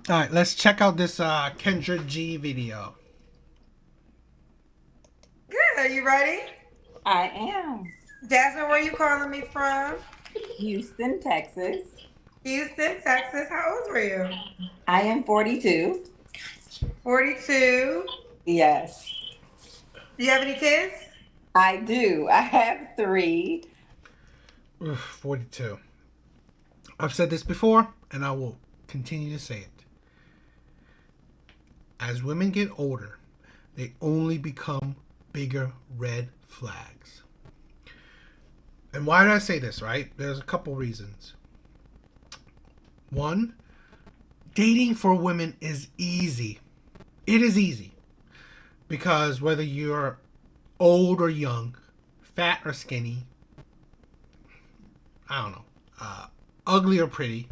All right, let's check out this Kendra G video. Good. Are you ready? I am. Jasmine, where are you calling me from? Houston, Texas. Houston, Texas. How old were you? I am 42. 42. Yes, Do you have any kids? I do. I have three. Oof, 42. I've said this before, and I will continue to say it. As women get older, they only become bigger red flags. And why did I say this, right? There's a couple reasons. One, dating for women is easy. It is easy. Because whether you're old or young, fat or skinny, I don't know, ugly or pretty,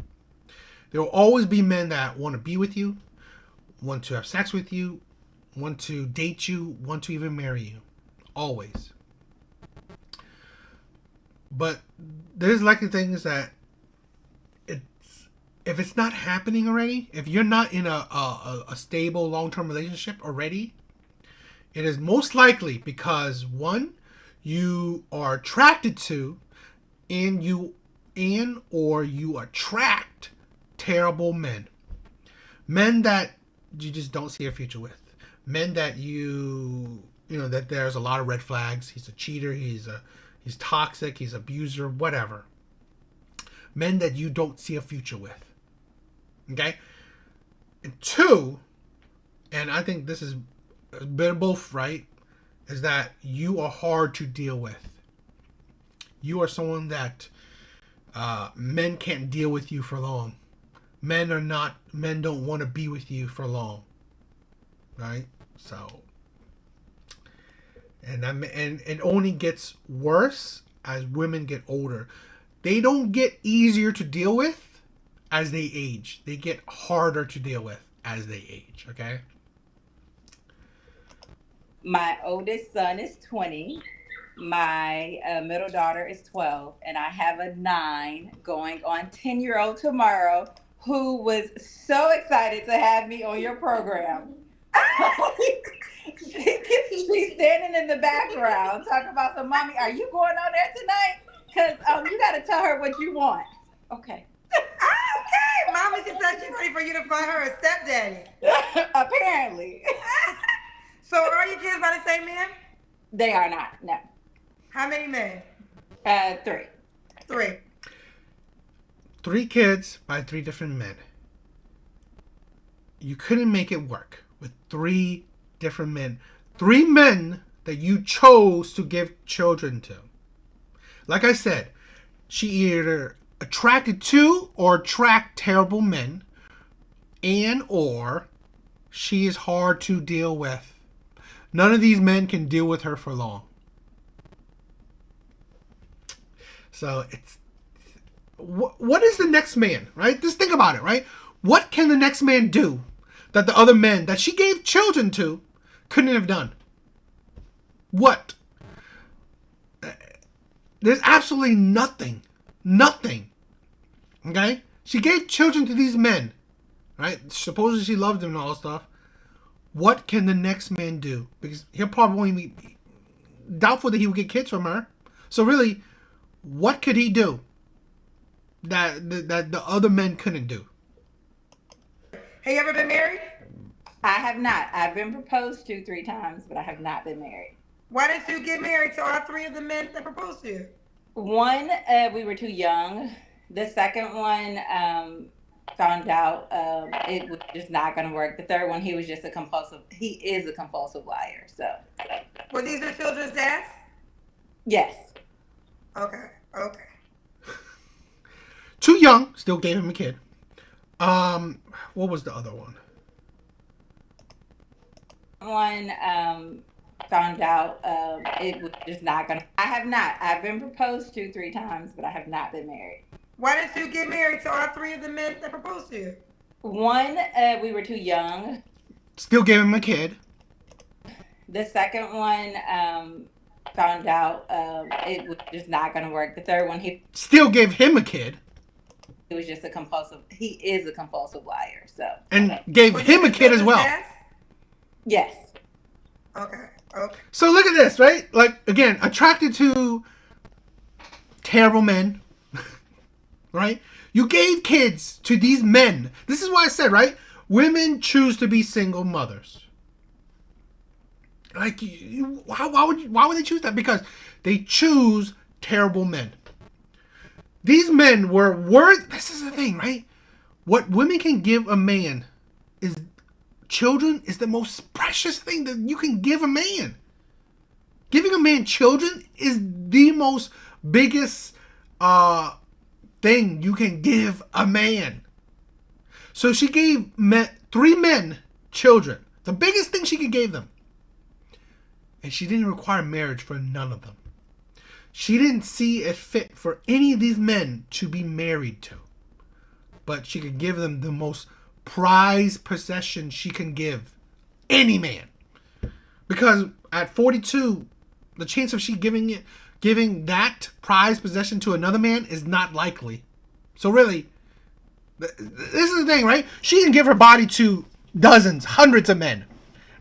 there will always be men that want to be with you, want to have sex with you, want to date you, want to even marry you. Always. But there's likely things that if it's not happening already, if you're not in a stable long-term relationship already, it is most likely because one, you are attracted to or you attract terrible men. Men that you just don't see a future with. Men that that there's a lot of red flags. He's a cheater, he's toxic, he's an abuser, whatever. Men that you don't see a future with. Okay? And two, and I think this is a bit of both, right? Is that you are hard to deal with. You are someone that men can't deal with you for long. Men don't want to be with you for long. Right? So and it only gets worse as women get older. They don't get easier to deal with as they age. They get harder to deal with as they age, okay? My oldest son is 20. My middle daughter is 12. And I have a 9 going on 10-year-old tomorrow who was so excited to have me on your program. She's standing in the background talking about some, mommy, are you going on there tonight? Because you got to tell her what you want. Okay. Okay. Mama just said she's ready for you to find her a stepdaddy. Apparently. So are your kids by the same man? They are not, no. How many men? 3. Three. 3 kids by 3 different men. You couldn't make it work with 3 different men. 3 men that you chose to give children to. Like I said, she either attracted to or attract terrible men, and or she is hard to deal with. None of these men can deal with her for long. So it's what is the next man, right? Just think about it, right? What can the next man do that the other men that she gave children to couldn't have done? What? There's absolutely nothing. Nothing. Okay? She gave children to these men, right? Supposedly she loved them and all that stuff. What can the next man do? Because he'll probably be doubtful that he would get kids from her. So really, what could he do that the other men couldn't do? Have you ever been married? I have not. I've been proposed to 3 times, but I have not been married. Why didn't you get married to all 3 of the men that proposed to you? One, we were too young. The second one, found out it was just not going to work. The third one, he is a compulsive liar. So, Were these your children's dads? yes. Okay. Okay. Too young, still gave him a kid. What was the other one? One, found out it was just not going to. I have not. I've been proposed to 3 times, but I have not been married. Why didn't you get married to all 3 of the men that proposed to you? One, we were too young. Still gave him a kid. The second one, found out it was just not going to work. The third one, he Still gave him a kid. He was just a compulsive. He is a compulsive liar. So And gave Was him he a kid as the well. best? yes, Okay. Okay. So look at this, right? Like, again, attracted to terrible men, right? You gave kids to these men. This is why I said, right? Women choose to be single mothers. Like, why would they choose that? Because they choose terrible men. These men were worth. This is the thing, right? What women can give a man is children is the most precious thing that you can give a man. Giving a man children is the most biggest thing you can give a man. So she gave 3 men children. The biggest thing she could give them. And she didn't require marriage for none of them. She didn't see it fit for any of these men to be married to. But she could give them the most prized possession she can give any man. Because at 42, the chance of she giving that prized possession to another man is not likely. So really, this is the thing, right? She can give her body to dozens, hundreds of men,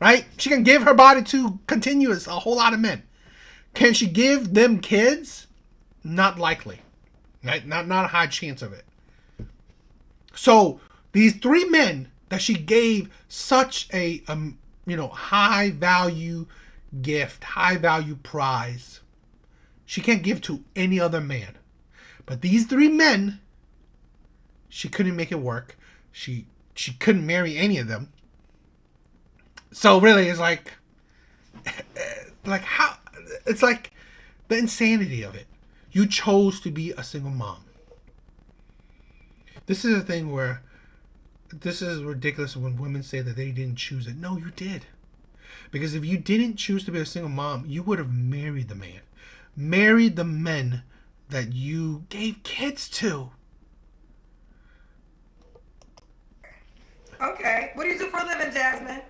right? She can give her body to a whole lot of men. Can she give them kids? Not likely, right? Not a high chance of it. So these 3 men that she gave such a high value gift, high value prize, she can't give to any other man. But these 3 men, she couldn't make it work. She couldn't marry any of them. So really, it's like how it's like the insanity of it. You chose to be a single mom. This is a thing where this is ridiculous when women say that they didn't choose it. No, you did. Because if you didn't choose to be a single mom, you would have married the man. Married the men that you gave kids to. Okay. What do you do for a living, Jasmine?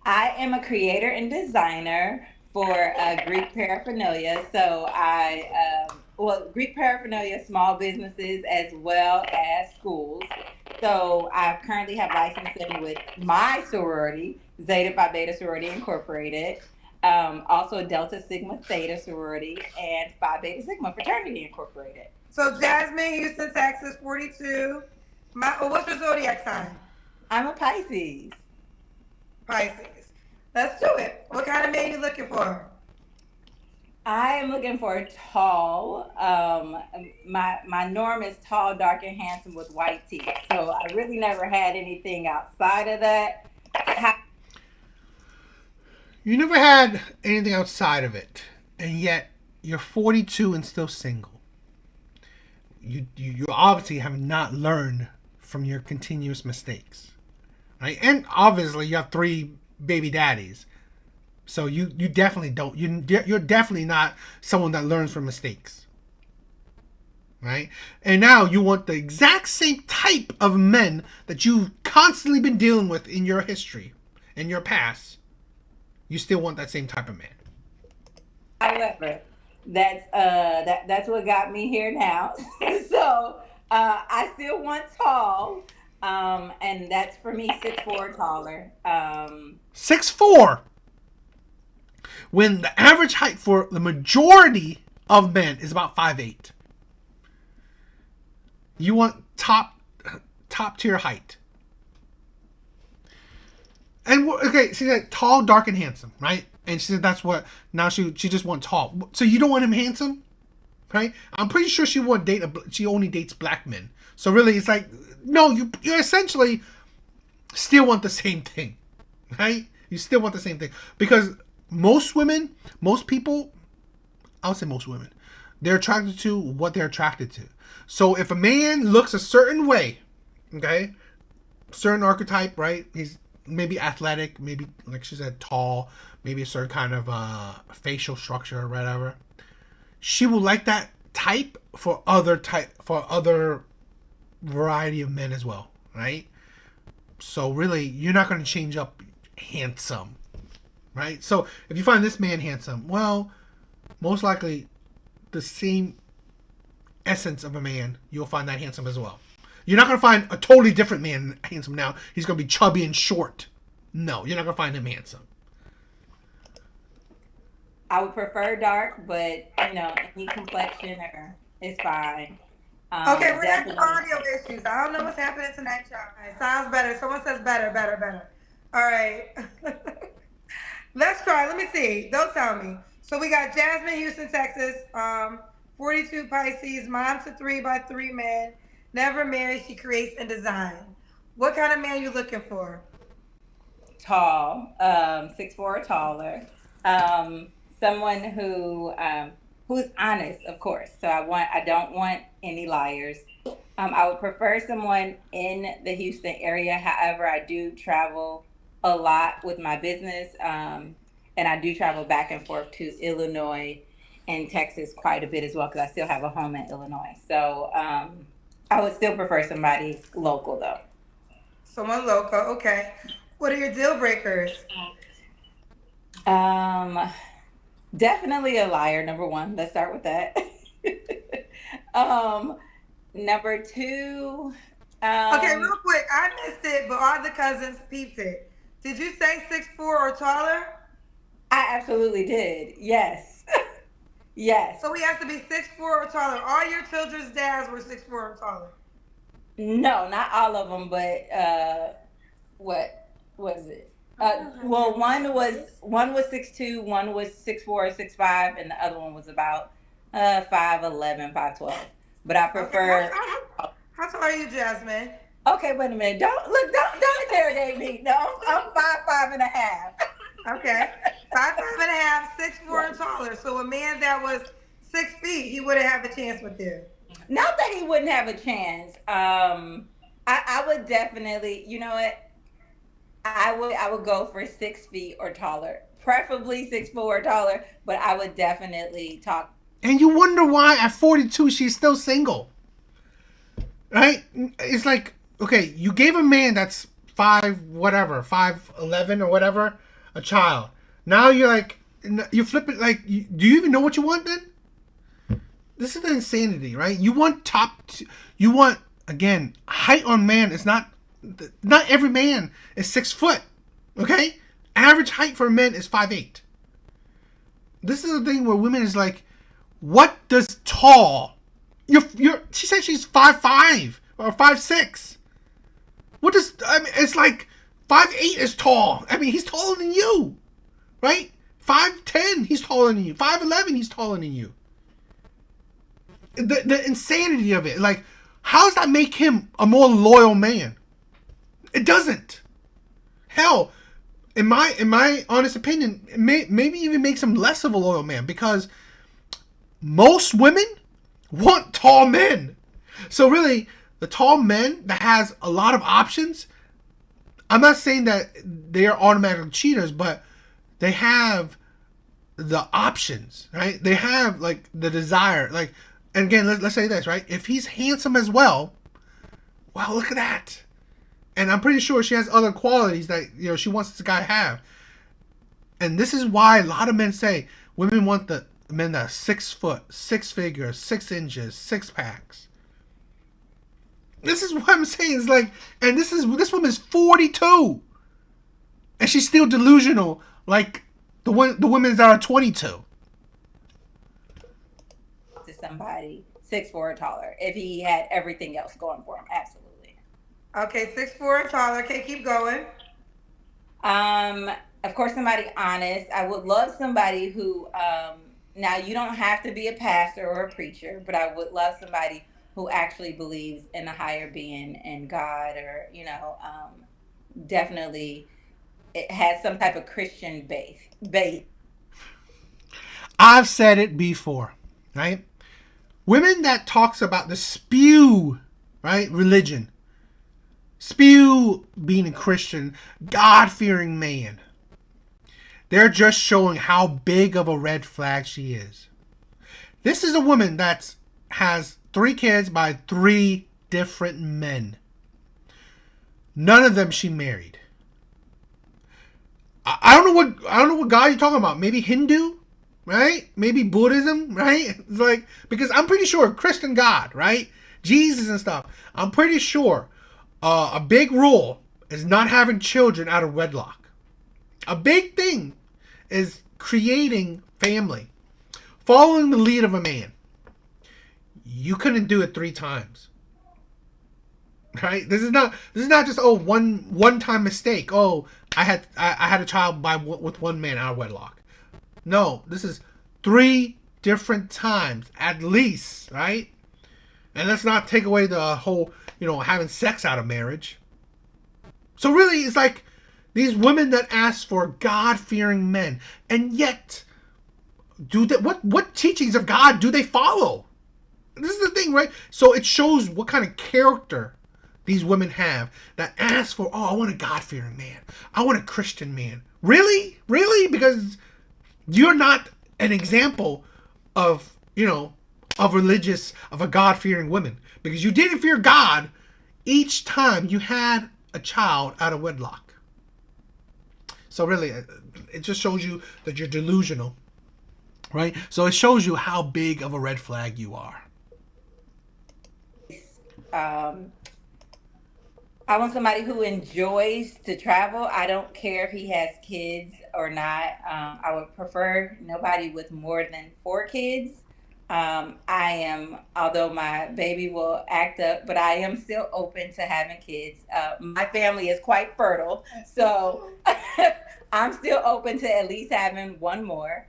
I am a creator and designer for Greek paraphernalia. So Greek paraphernalia, small businesses as well as schools. So I currently have licensing with my sorority, Zeta Phi Beta Sorority Incorporated, also Delta Sigma Theta Sorority, and Phi Beta Sigma Fraternity Incorporated. So Jasmine, Houston, Texas, 42. What's your zodiac sign? I'm a Pisces. Pisces. Let's do it. What kind of man you looking for? I am looking for tall. My norm is tall, dark, and handsome with white teeth. So I really never had anything outside of that. You never had anything outside of it, and yet you're 42 and still single. You obviously have not learned from your continuous mistakes, right? And obviously you have 3 baby daddies. So you definitely don't. You're definitely not someone that learns from mistakes, right? And now you want the exact same type of men that you've constantly been dealing with in your history, in your past. You still want that same type of man. However, that's what got me here now. So I still want tall, and that's for me 6'4" taller. 6'4". When the average height for the majority of men is about 5'8". You want top tier height. And okay, she said tall, dark, and handsome, right? And she said that's what. Now she just wants tall. So you don't want him handsome, right? I'm pretty sure she won't date. She only dates black men. So really, it's like no, you essentially still want the same thing, right? You still want the same thing because most women, most people, I would say most women, they're attracted to what they're attracted to. So if a man looks a certain way, okay, certain archetype, right? He's maybe athletic, maybe like she said, tall, maybe a certain kind of facial structure or whatever. She will like that type for other variety of men as well, right? So really, you're not going to change up handsome, right? So if you find this man handsome, well, most likely the same essence of a man, you'll find that handsome as well. You're not gonna find a totally different man handsome now. He's gonna be chubby and short. No, you're not gonna find him handsome. I would prefer dark, but any complexion is fine. Okay, we're having Definitely. audio issues. I don't know what's happening tonight, y'all. It sounds better. Someone says better, better, better. All right. Let's try. Let me see. Don't tell me. So we got Jasmine, Houston, Texas. 42 Pisces, mom to 3 by 3 men. Never married. She creates and designs. What kind of man you looking for? Tall, 6'4" or taller. Someone who's honest, of course. So I don't want any liars. I would prefer someone in the Houston area. However, I do travel a lot with my business, and I do travel back and forth to Illinois and Texas quite a bit as well because I still have a home in Illinois. So I would still prefer somebody local though. Someone local. Okay. What are your deal breakers? Definitely a liar, number one. Let's start with that. Number two. Okay, real quick. I missed it, but all the cousins peeped it. Did you say 6'4" or taller? I absolutely did. Yes. Yes. So he has to be 6'4" or taller. All your children's dads were 6'4" or taller. No, not all of them, but what was it? Well, one was 6'2", one was 6'4", 6'5", and the other one was about 5'11", 5'12". But I prefer. Okay. How tall are you, Jasmine? Okay, wait a minute. Don't interrogate me. No, I'm 5'5" and a half. Okay, 5'5" and a half, 6'4" and taller. So a man that was 6 feet, he wouldn't have a chance with you. Not that he wouldn't have a chance. I would definitely. You know what? I would go for 6 feet or taller, preferably 6'4" or taller. But I would definitely talk. And you wonder why at 42 she's still single, right? It's like, okay, you gave a man that's 5'11" or whatever, a child. Now you're like, you flip it like, do you even know what you want then? This is the insanity, right? You want you want, again, height on man is not every man is 6 foot, okay? Average height for men is 5'8". This is the thing where women is like, what does tall? She said she's 5'5" or 5'6". What does, I mean, it's like 5'8" is tall. I mean, he's taller than you, right? 5'10", he's taller than you. 5'11", he's taller than you. The insanity of it, like, how does that make him a more loyal man? It doesn't. Hell, in my honest opinion, it maybe even makes him less of a loyal man because most women want tall men. So really, the tall men that has a lot of options, I'm not saying that they are automatically cheaters, but they have the options, right? They have like the desire, like, and again, let's say this, right? If he's handsome as well, wow, look at that. And I'm pretty sure she has other qualities that, she wants this guy to have. And this is why a lot of men say women want the men that are 6 foot, 6 figures, 6 inches, 6 packs. This is what I'm saying. It's like, and this woman's 42, and she's still delusional, like the women that are 22. To somebody 6'4" or taller, if he had everything else going for him, absolutely. Okay, 6'4" and taller. Okay, keep going. Of course, somebody honest. I would love somebody who. Now, you don't have to be a pastor or a preacher, but I would love somebody who actually believes in a higher being and God, or, definitely it has some type of Christian base. I've said it before, right? Women that talks about the spew, right, religion, spew being a Christian, God-fearing man. They're just showing how big of a red flag she is. This is a woman that has 3 kids by 3 different men. None of them she married. I don't know what God you're talking about. Maybe Hindu, right? Maybe Buddhism, right? It's like, because I'm pretty sure Christian God, right? Jesus and stuff. I'm pretty sure a big rule is not having children out of wedlock. A big thing is creating family, following the lead of a man. You couldn't do it 3 times. Right? This is not just one time mistake. Oh, I had a child with one man out of wedlock. No, this is 3 different times at least, right? And let's not take away the whole, having sex out of marriage. So really, it's like these women that ask for God-fearing men, and yet, what teachings of God do they follow? This is the thing, right? So it shows what kind of character these women have that ask for, I want a God-fearing man. I want a Christian man. Really? Really? Because you're not an example of a God-fearing woman. Because you didn't fear God each time you had a child out of wedlock. So really, it just shows you that you're delusional. Right? So it shows you how big of a red flag you are. I want somebody who enjoys to travel. I don't care if he has kids or not. I would prefer nobody with more than 4 kids. Although my baby will act up, but I am still open to having kids. My family is quite fertile, so I'm still open to at least having one more.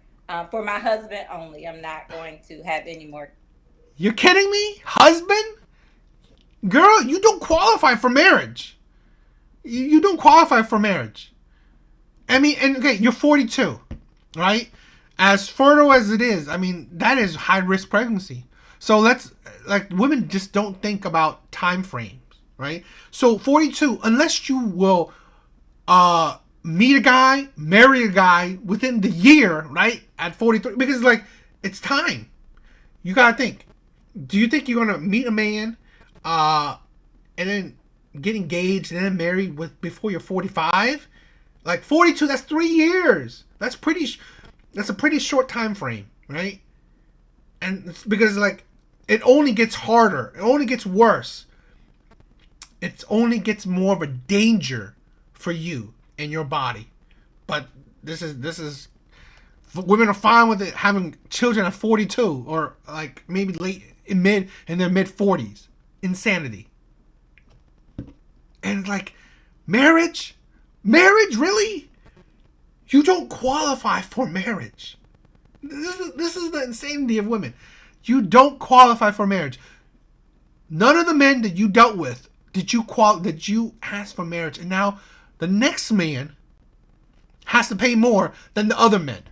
For my husband only. I'm not going to have any more. You're kidding me? Husband? Girl, you don't qualify for marriage. You don't qualify for marriage. I mean, and okay, you're 42, right? As fertile as it is, I mean, that is high risk pregnancy. So women just don't think about time frames, right? So 42, unless you will meet a guy, marry a guy within the year, right? At 43, because it's time. You gotta think. Do you think you're gonna meet a man, and then get engaged and then married before you're 45? 42, that's 3 years. That's a pretty short time frame, right? And it's because it only gets harder. It only gets worse. It only gets more of a danger for you and your body. But this is women are fine with it having children at 42 or maybe in their mid 40s. Insanity. And marriage, really? You don't qualify for marriage. This is the insanity of women. You don't qualify for marriage. None of the men that you dealt with did you ask for marriage, and now the next man has to pay more than the other men.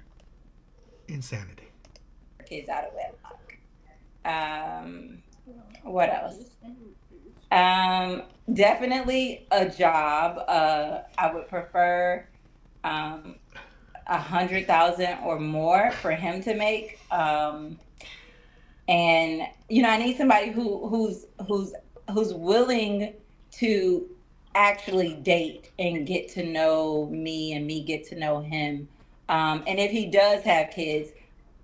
Insanity. Kids out of wedlock. What else? Definitely a job. I would prefer 100,000 or more for him to make. And I need somebody who's willing to actually date and get to know me and me get to know him. And if he does have kids,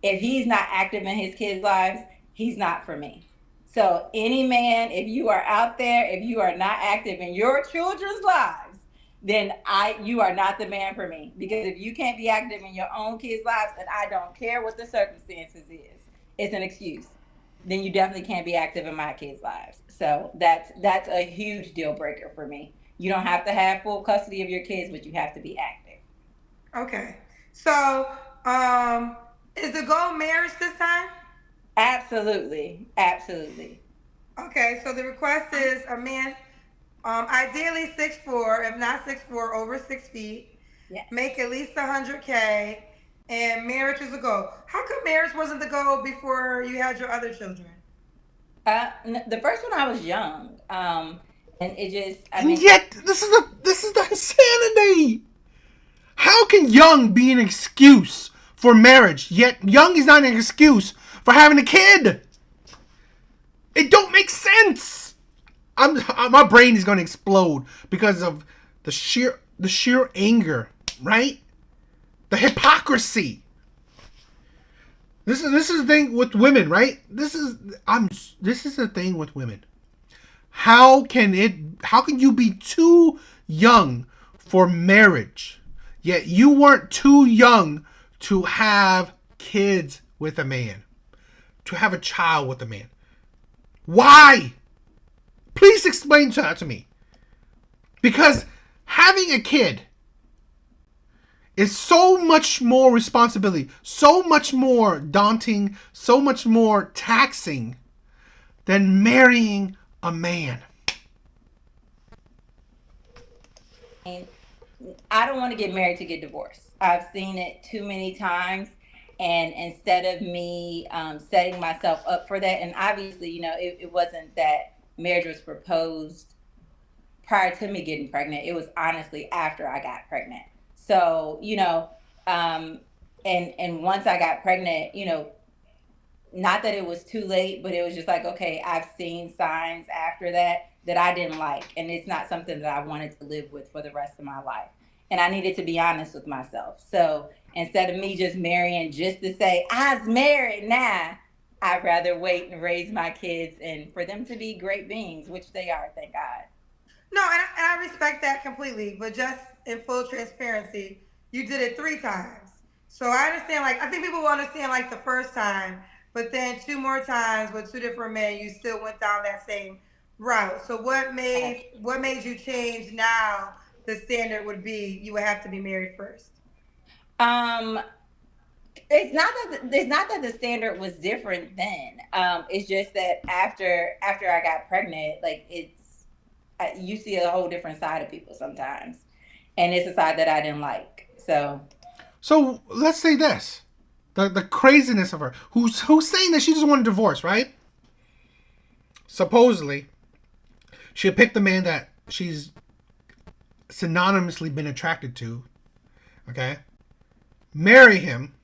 if he's not active in his kids' lives, he's not for me. So any man, if you are out there, if you are not active in your children's lives, then you are not the man for me. Because if you can't be active in your own kids' lives, and I don't care what the circumstances is, it's an excuse. Then you definitely can't be active in my kids' lives. So that's a huge deal breaker for me. You don't have to have full custody of your kids, but you have to be active. Okay. So, is the goal marriage this time? Absolutely. Okay, so the request is a man, ideally 6'4", if not 6'4", over 6 feet. Yes. Make at least 100K, and marriage is the goal. How come marriage wasn't the goal before you had your other children? The first one I was young, and it just. Yet this is the insanity. How can young be an excuse for marriage? Yet young is not an excuse for having a kid. It don't make sense. My brain is going to explode because of the sheer anger, right? The hypocrisy. This is the thing with women, right? This is the thing with women. How can you be too young for marriage, yet you weren't too young to have kids with a man, to have a child with a man? Why? Please explain that to me. Because having a kid is so much more responsibility, so much more daunting, so much more taxing than marrying a man. I don't want to get married to get divorced. I've seen it too many times. And instead of me setting myself up for that, and obviously, it wasn't that marriage was proposed prior to me getting pregnant. It was honestly after I got pregnant. So, and once I got pregnant, not that it was too late, but it was just like, okay, I've seen signs after that I didn't like. And it's not something that I wanted to live with for the rest of my life. And I needed to be honest with myself. So instead of me just marrying just to say, I was married now, I'd rather wait and raise my kids and for them to be great beings, which they are, thank God. No, and I respect that completely. But just in full transparency, you did it 3 times. So I understand. Like I think people will understand like the first time, but then 2 more times with 2 different men, you still went down that same route. So what made you change now? The standard would be you would have to be married first. Um, it's not that the standard was different then. It's just that after I got pregnant, like you see a whole different side of people sometimes, and it's a side that I didn't like. So let's say this. The craziness of her. Who's saying that she doesn't want a divorce, right? Supposedly, she picked the man that she's synonymously been attracted to. Okay? Marry him.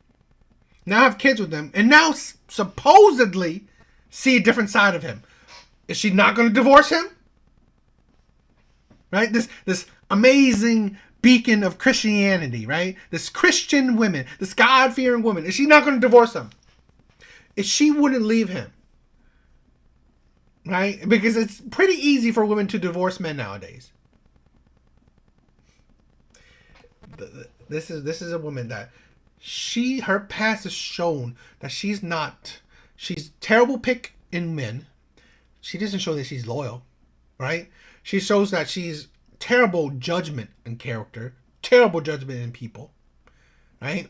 Now have kids with him. And now supposedly see a different side of him. Is she not going to divorce him? Right? This amazing beacon of Christianity, right? This Christian woman, this God-fearing woman. Is she not going to divorce him? If she wouldn't leave him, right? Because it's pretty easy for women to divorce men nowadays. This is a woman that her past has shown that she's terrible pick in men. She doesn't show that she's loyal, right? She shows that she's terrible judgment in character, terrible judgment in people, right?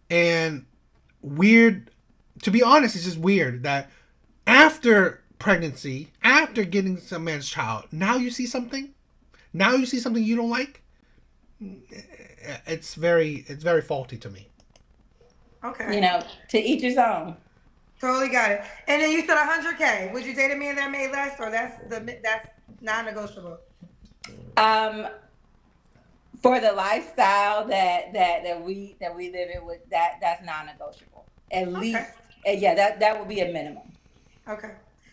And weird, to be honest, it's just weird that after pregnancy, after getting some man's child, now you see something you don't like. It's very faulty to me. Okay. To each his own. Totally got it. And then you said 100K. Would you date a man that made less, or that's non-negotiable? For the lifestyle that we live in, with that's non-negotiable. At least, yeah, that would be a minimum. Okay.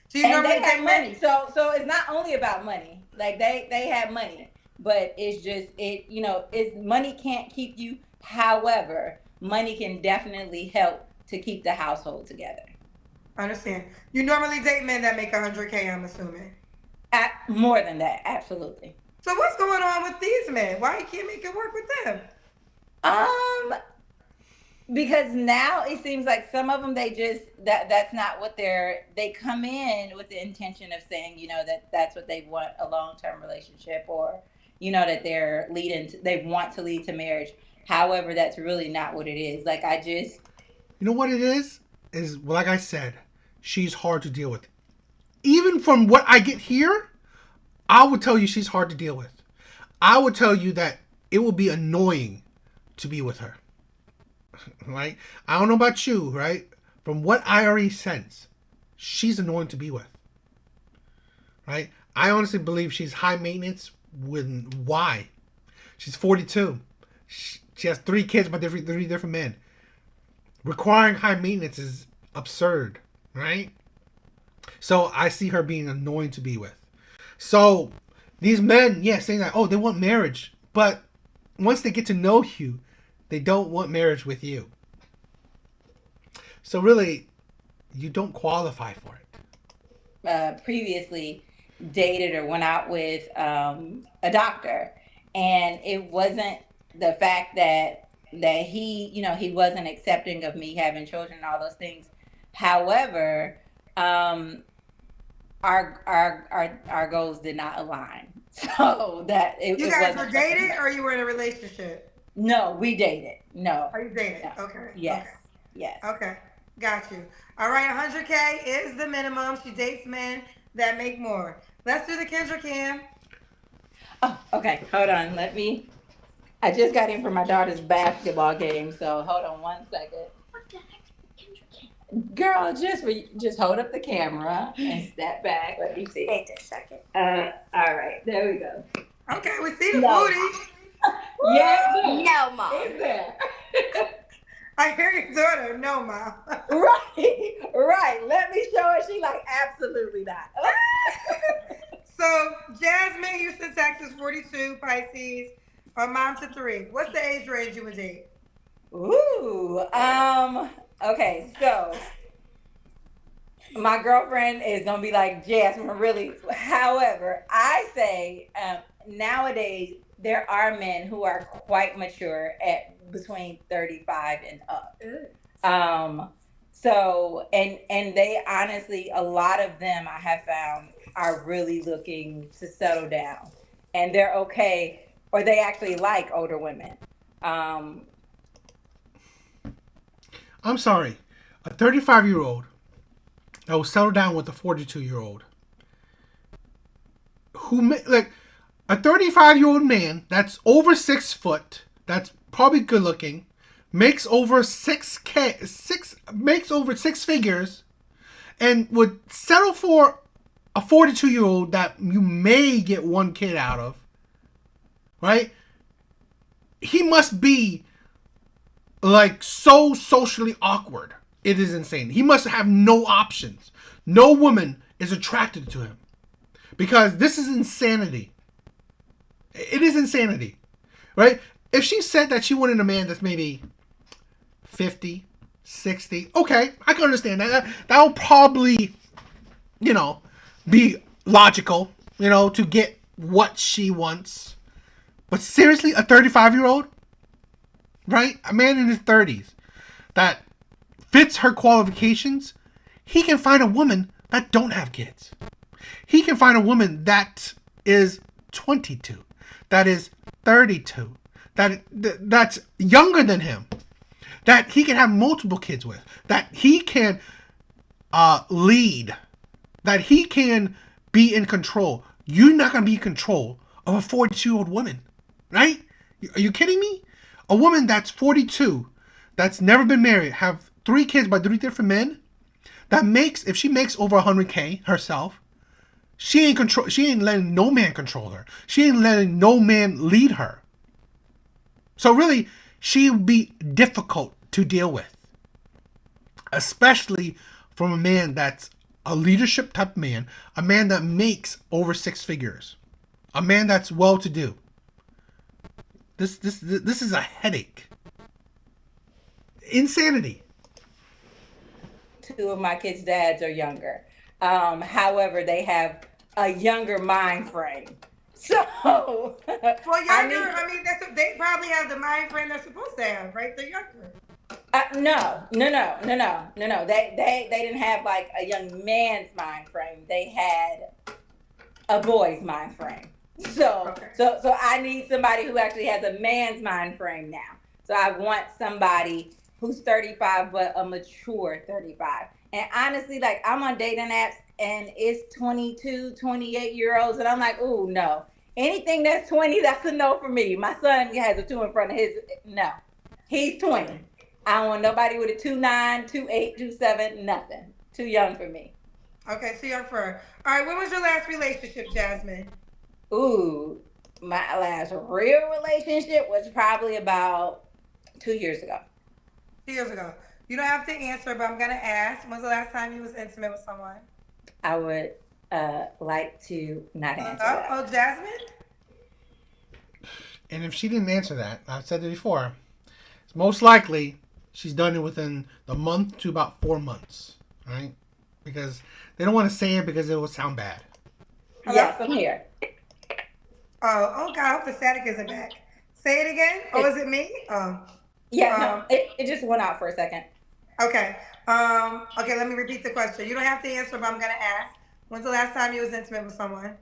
Do you normally have money? So it's not only about money. Like they have money, but it's just it's money can't keep you. However, money can definitely help to keep the household together. I understand. You normally date men that make 100K, I'm assuming. More than that, absolutely. So what's going on with these men? Why you can't make it work with them? Because now it seems like some of them that's not what they come in with the intention of saying that's what they want, a long-term relationship, or that they want to lead to marriage. However, that's really not what it is. Like what it is like I said, she's hard to deal with. Even from what I get here, I would tell you she's hard to deal with. I would tell you that it will be annoying to be with her. Right? I don't know about you, right? From what I already sense, she's annoying to be with. Right? I honestly believe she's high maintenance. Why? She's 42. She has 3 kids by 3 different men. Requiring high maintenance is absurd, right? So I see her being annoying to be with. So these men, saying that, they want marriage. But once they get to know you, they don't want marriage with you. So really, you don't qualify for it. Previously dated or went out with a doctor, and it wasn't the fact that he, he wasn't accepting of me having children and all those things. However, um, our goals did not align, so that You it guys wasn't were something dating that- or you were in a relationship? No, we dated. No, Are you dating? no. Okay. Yes, Okay. yes. Okay. Got you. All right. 100K is the minimum. She dates men that make more. Let's do the Kendra Cam. Oh, okay. Hold on. Let me. I just got in from my daughter's basketball game, so hold on one second. Girl, just hold up the camera and step back. Let me see. Wait a second. All right, there we go. Okay, we see the No. booty. Yes, No, Mom. it's there. I hear your daughter. No, mom. Right. Let me show her. She like absolutely not. So Jasmine, Houston, Texas, 42, Pisces, or mom to 3. What's the age range you would date? Ooh. Okay, so my girlfriend is gonna be like, Jasmine, really. However, I say nowadays there are men who are quite mature at between 35 and up. So and they honestly, a lot of them I have found are really looking to settle down, and they're okay, or they actually like older women. Um, I'm sorry, a 35-year-old that will settle down with a 42-year-old like a 35-year-old man that's over 6 foot, that's probably good looking, makes over 6 figures, and would settle for a 42-year-old that you may get one kid out of, right? He must be like so socially awkward. It is insane. He must have no options. No woman is attracted to him because this is insanity. It is insanity, right? If she said that she wanted a man that's maybe 50, 60, okay, I can understand that. That'll probably, be logical, to get what she wants. But seriously, a 35-year-old, right? A man in his 30s that fits her qualifications, he can find a woman that don't have kids. He can find a woman that is 22, that is 32, that's younger than him, that he can have multiple kids with, that he can lead, that he can be in control. You're not going to be in control of a 42-year-old woman, right? Are you kidding me? A woman that's 42, that's never been married, have 3 kids by 3 different men, if she makes over 100K herself, she ain't letting no man control her. She ain't letting no man lead her. So really, she'll be difficult to deal with. Especially from a man that's a leadership type man, a man that makes over 6 figures, a man that's well-to-do. This is a headache. Insanity. 2 of my kids' dads are younger. However, they have a younger mind frame. So, Well, younger. They probably have the mind frame they're supposed to have, right? They're younger. No. They didn't have like a young man's mind frame. They had a boy's mind frame. So I need somebody who actually has a man's mind frame now. So I want somebody who's 35 but a mature 35. And honestly, like, I'm on dating apps and it's 22, 28-year-olds, and I'm like, ooh, no. Anything that's 20, that's a no for me. My son has a 2 in front of his. No. He's 20. I don't want nobody with a 2'9", 2'8", 2'7", nothing. Too young for me. Okay, too young for her. All right, when was your last relationship, Jasmine? Ooh, my last real relationship was probably about 2 years ago. 2 years ago. You don't have to answer, but I'm going to ask. When's the last time you was intimate with someone? I would like to not answer that. Oh, Jasmine? And if she didn't answer that, I've said it before, it's most likely she's done it within the month to about 4 months, right? Because they don't want to say it because it will sound bad. Hello? Yes, I'm here. Oh God, I hope the static isn't back. Say it again. Oh, is it me? Yeah, no, it just went out for a second. Okay. Okay, let me repeat the question. You don't have to answer, but I'm gonna ask. When's the last time you was intimate with someone?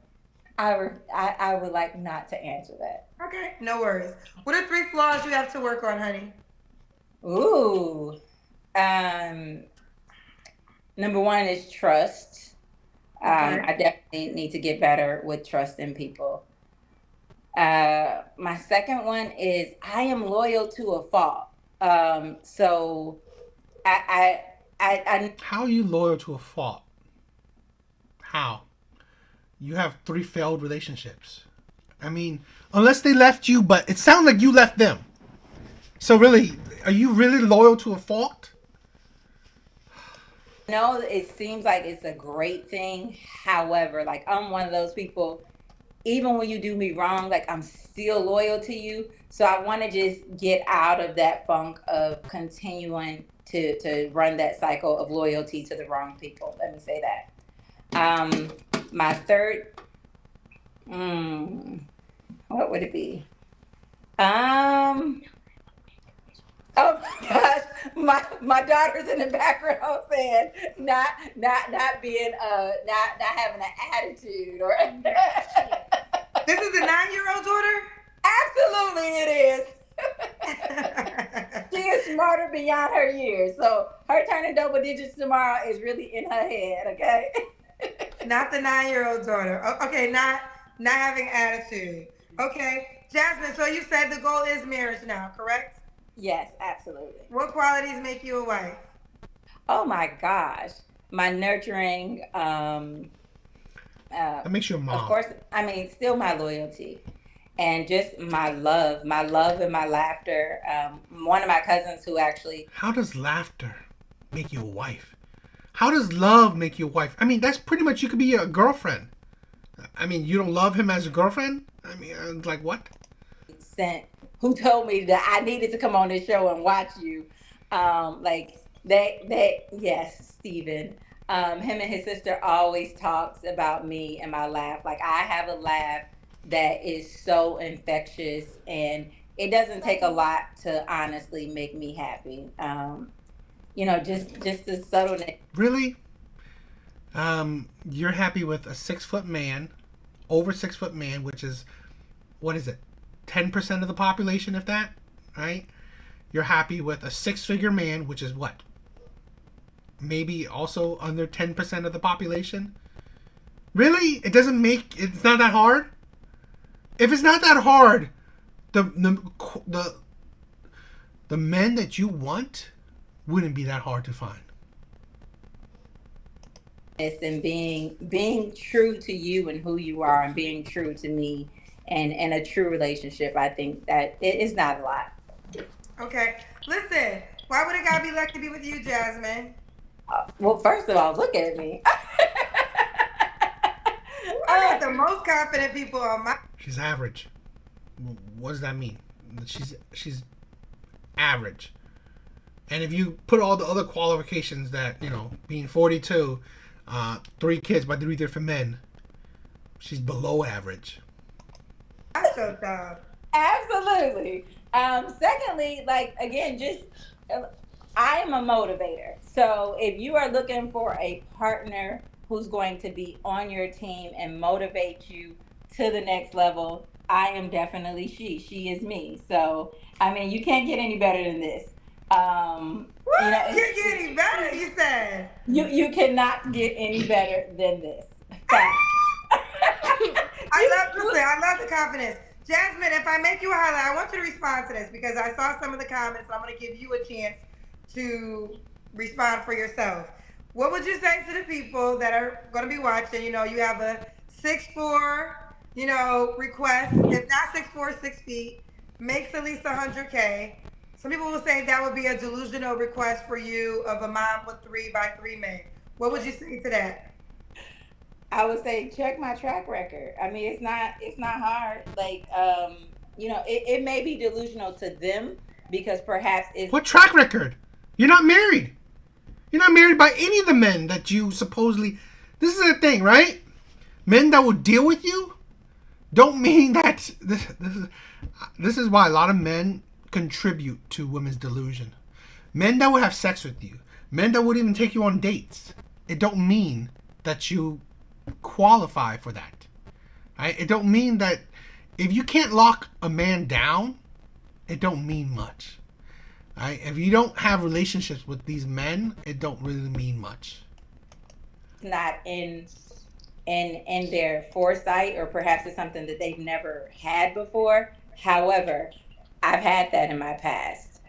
I would like not to answer that. Okay, no worries. What are 3 flaws you have to work on, honey? Ooh. Number one is trust. Okay. I definitely need to get better with trusting people. My second one is I am loyal to a fault. So I How are you loyal to a fault? How? You have 3 failed relationships. I mean, unless they left you, but it sounds like you left them. So really, are you really loyal to a fault? know it seems like it's a great thing. However, like I'm one of those people, even when you do me wrong, like I'm still loyal to you. So I want to just get out of that funk of continuing to run that cycle of loyalty to the wrong people. Let me say that. My third, what would it be? Um, oh my gosh, my daughter's in the background saying not being not having an attitude or. This is a 9-year-old daughter? Absolutely, it is. She is smarter beyond her years. So her turning double digits tomorrow is really in her head. Okay. Not the 9-year-old daughter. Okay, not having attitude. Okay, Jasmine. So you said the goal is marriage now, correct? Yes, absolutely. What qualities make you a wife? Oh my gosh, my nurturing. That makes you a mom. Of course, I mean, still my loyalty and just my love and my laughter. One of my cousins who actually. How does laughter make you a wife? How does love make you a wife? I mean, that's pretty much, you could be a girlfriend. I mean, you don't love him as a girlfriend? I mean, like what? Sent who told me that I needed to come on this show and watch you. Like they yes, Steven. Him and his sister always talks about me and my laugh. Like I have a laugh that is so infectious, and it doesn't take a lot to honestly make me happy. Just the subtleness. Really? You're happy with a 6-foot man, over 6-foot man, which is, what is it? 10% of the population, if that, right? You're happy with a 6-figure man, which is what? Maybe also under 10% of the population? Really? It's not that hard? If it's not that hard, the men that you want wouldn't be that hard to find. And being true to you and who you are, and being true to me, and in a true relationship, I think that it is not a lot. Okay, listen. Why would a guy be lucky to be with you, Jasmine? Well, first of all, look at me. I got the most confident people on my. She's average. What does that mean? She's average. And if you put all the other qualifications that, being 42, 3 kids by 3 different men, she's below average. That's so dumb. Absolutely. Secondly, like again, just I am a motivator. So if you are looking for a partner who's going to be on your team and motivate you to the next level, I am definitely she. She is me. So I mean, you can't get any better than this. What? You can't get any better, you said. You cannot get any better than this. Fact. I love the confidence. Jasmine, if I make you a highlight, I want you to respond to this because I saw some of the comments. I'm going to give you a chance to respond for yourself. What would you say to the people that are going to be watching? You have a 6'4", request. If not 6'4", 6 feet, makes at least $100K. Some people will say that would be a delusional request for you of a mom with 3 by 3 men. What would you say to that? I would say check my track record. I mean, it's not hard. Like, it may be delusional to them because perhaps it's. What track record? You're not married. You're not married by any of the men that you supposedly. This is the thing, right? Men that will deal with you don't mean that. This is why a lot of men contribute to women's delusion. Men that would have sex with you, men that would even take you on dates, it don't mean that you qualify for that. Right? It don't mean that if you can't lock a man down, it don't mean much. Right? If you don't have relationships with these men, it don't really mean much. Not in their foresight, or perhaps it's something that they've never had before. However, I've had that in my past.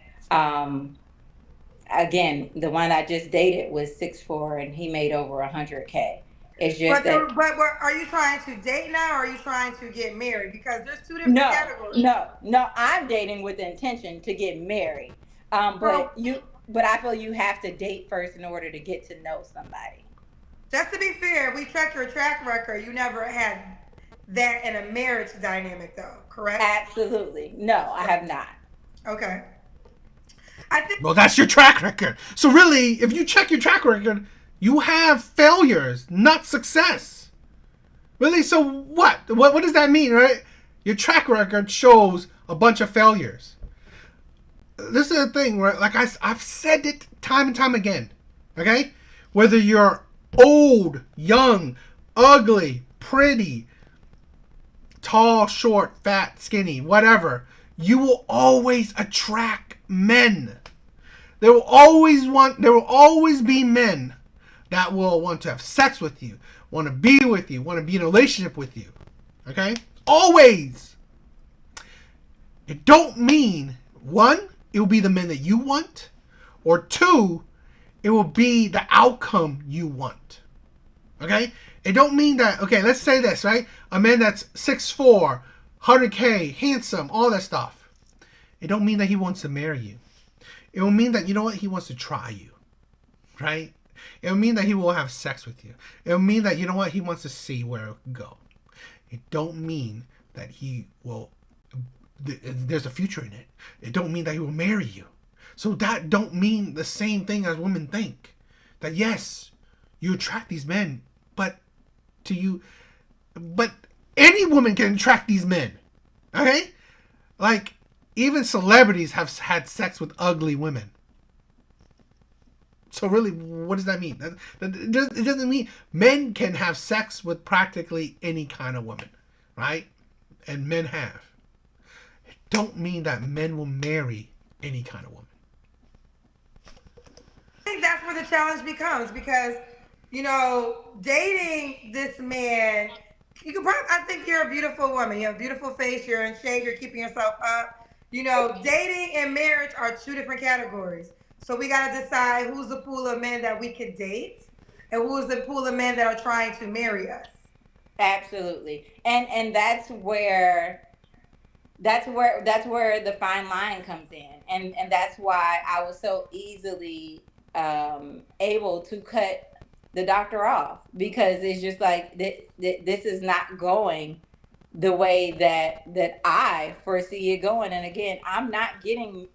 Again, the one I just dated was 6'4", and he made over 100K. It's just that. But are you trying to date now, or are you trying to get married? Because there's two different No, categories. no. I'm dating with the intention to get married. But I feel you have to date first in order to get to know somebody. Just to be fair, we checked your track record. You never had that in a marriage dynamic, though, correct? Absolutely. No, I have not. Okay. I think. Well, that's your track record. So really, if you check your track record, you have failures, not success. Really? So what? What does that mean, right? Your track record shows a bunch of failures. This is the thing, right? Like I've said it time and time again. Okay? Whether you're old, young, ugly, pretty, tall, short, fat, skinny, whatever, you will always attract men. There will always be men that will want to have sex with you, want to be with you, want to be in a relationship with you. Okay? Always. It don't mean, one, it will be the men that you want, or two, it will be the outcome you want. Okay? It don't mean that, okay, let's say this, right? A man that's 6'4", 100K, handsome, all that stuff. It don't mean that he wants to marry you. It will mean that, you know what, he wants to try you. Right? It will mean that he will have sex with you. It will mean that, you know what, he wants to see where it can go. It don't mean that he will, there's a future in it. It don't mean that he will marry you. So that don't mean the same thing as women think. That yes, you attract these men, but any woman can attract these men. Okay? Like, even celebrities have had sex with ugly women. So really, what does that mean? It doesn't mean men can have sex with practically any kind of woman, right? And men have. It don't mean that men will marry any kind of woman. I think that's where the challenge becomes, because, dating this man, I think you're a beautiful woman. You have a beautiful face. You're in shape. You're keeping yourself up. Dating and marriage are two different categories. So we got to decide who's the pool of men that we could date and who's the pool of men that are trying to marry us. Absolutely. And that's where the fine line comes in. And that's why I was so easily able to cut the doctor off, because it's just like this is not going the way that I foresee it going. And again, I'm not dating,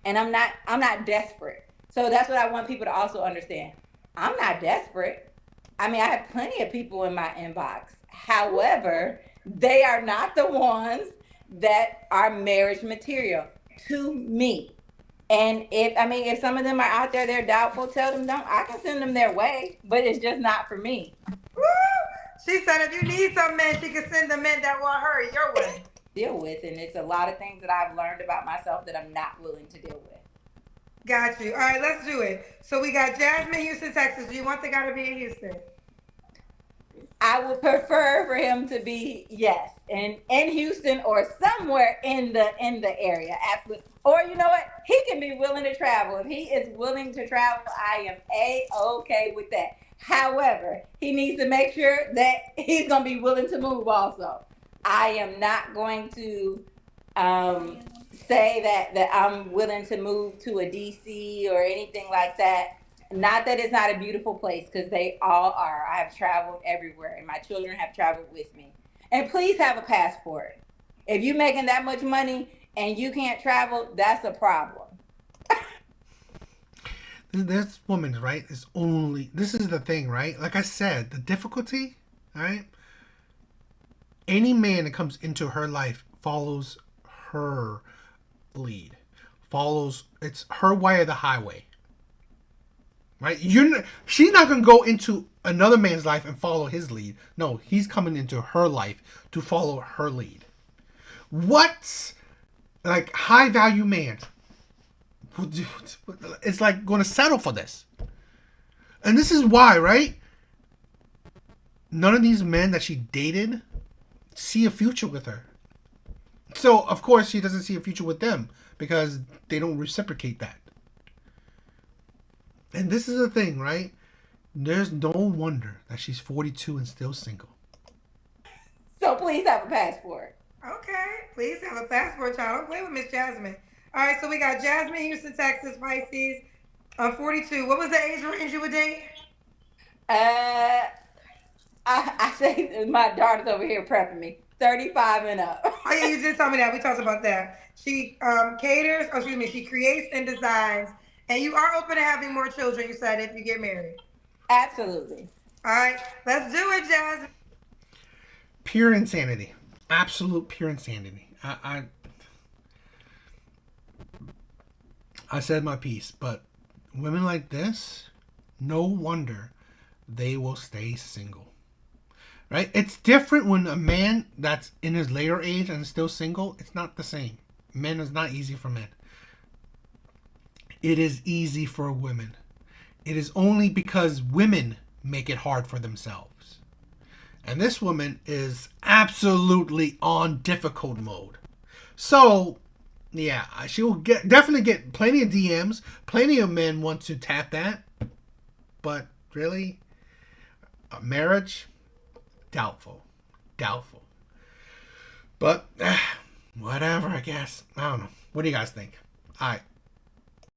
and I'm not desperate. So that's what I want people to also understand. I'm not desperate. I mean, I have plenty of people in my inbox. However, they are not the ones that are marriage material to me. And if some of them are out there, they're doubtful, tell them don't. I can send them their way, but it's just not for me. Woo! She said if you need some men, she can send the men that want her your way. Deal with, and it's a lot of things that I've learned about myself that I'm not willing to deal with. Got you. All right, let's do it. So we got Jasmine, Houston, Texas. Do you want the guy to be in Houston? I would prefer for him to be, yes, in Houston or somewhere in the area. Absolutely. Or you know what? He can be willing to travel. If he is willing to travel, I am A-okay with that. However, he needs to make sure that he's going to be willing to move also. I am not going to say that I'm willing to move to a DC or anything like that. Not that it's not a beautiful place, because they all are. I have traveled everywhere, and my children have traveled with me. And please have a passport. If you're making that much money and you can't travel, that's a problem. This woman, right, is only. This is the thing, right? Like I said, the difficulty, right? Any man that comes into her life follows her lead, follows. It's her way or the highway, right? She's not gonna go into another man's life and follow his lead. No, he's coming into her life to follow her lead. What, like, high value man? It's like going to settle for this. And this is why, right? None of these men that she dated see a future with her. So, of course, she doesn't see a future with them because they don't reciprocate that. And this is the thing, right? There's no wonder that she's 42 and still single. So please have a passport. Okay, please have a passport, child. Don't play with Miss Jasmine. All right, so we got Jasmine, Houston, Texas, Pisces. 42. What was the age range you would date? I say my daughter's over here prepping me. 35 and up. Oh yeah, you just told me that. We talked about that. She she creates and designs. And you are open to having more children, you said, if you get married. Absolutely. All right, let's do it, Jasmine. Pure insanity. Absolute pure insanity. I said my piece, but women like this, no wonder they will stay single. Right? It's different when a man that's in his later age and still single, it's not the same. Men is not easy for men. It is easy for women. It is only because women make it hard for themselves. And this woman is absolutely on difficult mode. So, yeah, she will definitely get plenty of DMs. Plenty of men want to tap that. But really, a marriage, doubtful. But whatever, I guess. I don't know. What do you guys think? All right.